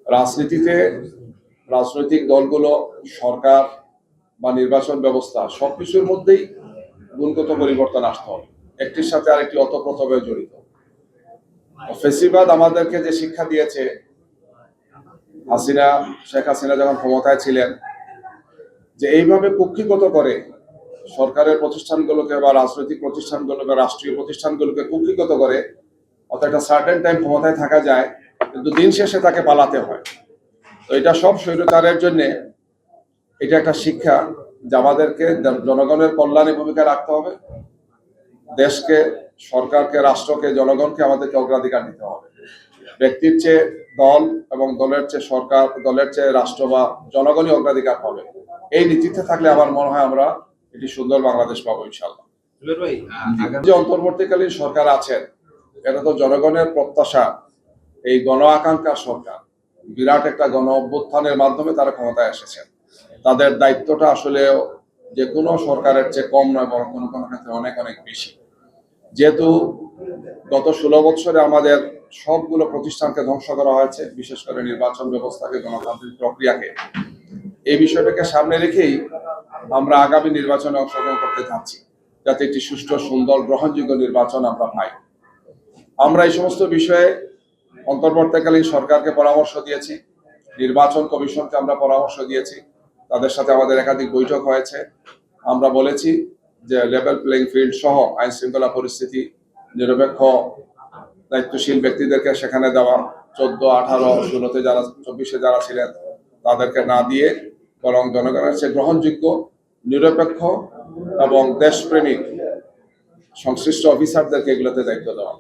রাজনীতিতে রাজনৈতিক দলগুলো, সরকার বা নির্বাচন ব্যবস্থা সবকিছুর মধ্যেই গুণগত পরিবর্তন আসতে হবে। একটির সাথে আরেকটি ওতপ্রোতভাবে জড়িত। ফেসিবাদ আমাদেরকে যে শিক্ষা দিয়েছে, শেখ হাসিনা যখন ক্ষমতায় ছিলেন, যে এইভাবে কুক্ষিগত করে সরকারের প্রতিষ্ঠানগুলোকে বা রাজনৈতিক প্রতিষ্ঠানগুলোকে, রাষ্ট্রীয় প্রতিষ্ঠানগুলোকে কুক্ষিগত করে, অর্থাৎ একটা সার্টেন টাইম ক্ষমতায় থাকা যায়, কিন্তু দিন শেষে তাকে পালাতে হয়। তো এটা সব স্বৈরাচারের জন্য এটা একটা শিক্ষা যে আমাদেরকে জনগণের কল্যাণে ভূমিকা রাখতে হবে। দেশকে, সরকারকে, রাষ্ট্রকে, জনগণকে আমাদেরকে অগ্রাধিকার দিতে হবে। ব্যক্তির চেয়ে দল এবং দলের চেয়ে সরকার, দলের চেয়ে রাষ্ট্র বা জনগণই অগ্রাধিকার পাবে। এই নীতিতে থাকলে আমার মনে হয় আমরা একটি সুন্দর বাংলাদেশ পাবো ইনশাআল্লাহ। যে অন্তর্বর্তীকালীন সরকার আছেন, এটা তো জনগণের প্রত্যাশা, এই গণ আকাঙ্ক্ষার সরকার। বিরাট একটা গণ অভ্যুত্থানের মাধ্যমে তারা ক্ষমতায় এসেছেন। তাদের দায়িত্বটা আসলে যে কোনো সরকারের চেয়ে কম নয়, বরং কোনো কোনো ক্ষেত্রে অনেক অনেক বেশি। যেহেতু গত 16 বছরে আমাদের সবগুলো প্রতিষ্ঠানকে ধ্বংস করা হয়েছে, বিশেষ করে নির্বাচন ব্যবস্থাকে, গণতান্ত্রিক প্রক্রিয়াকে, এই বিষয়টাকে সামনে রেখেই আমরা আগামী নির্বাচনে অংশগ্রহণ করতে যাচ্ছি, যাতে একটি সুষ্ঠু, সুন্দর, গ্রহণযোগ্য নির্বাচন আমরা পাই। আমরা এই সমস্ত বিষয়ে অন্তর্বর্তীকালীন সরকারকে পরামর্শ দিয়েছি, নির্বাচন কমিশনকে আমরা পরামর্শ দিয়েছি, তাদের সাথে আমাদের একাধিক বৈঠক হয়েছে। আমরা বলেছি যে লেভেল প্লেইং ফিল্ড সহ আইন শৃঙ্খলা পরিস্থিতি, নিরপেক্ষ দায়িত্বশীল ব্যক্তিদেরকে সেখানে দেওয়া, 14, 18, 16-তে যারা, 24-এ যারা ছিলেন তাদেরকে না দিয়ে বরং জনগণের চেয়ে গ্রহণযোগ্য, নিরপেক্ষ এবং দেশপ্রেমিক সংশ্লিষ্ট অফিসারদেরকে এগুলোতে দায়িত্ব দেওয়া।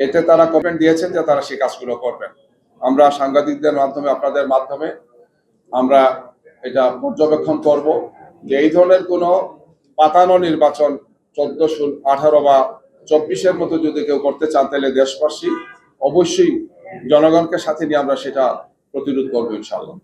এতে তারা কমেন্ট দিয়েছেন যে তারা সেই কাজগুলো করবেন। আমরা সাংবাদিকদের মাধ্যমে, আপনাদের মাধ্যমে আমরা এটা পর্যবেক্ষণ করব যে এই ধরনের কোনো পাতানো নির্বাচন 14, 18 বা 24-এর মতো যদি কেউ করতে চান, তাহলে দেশবাসী অবশ্যই জনগণকে সাথে নিয়ে আমরা সেটা প্রতিরোধ করবো ইনশাআল্লাহ।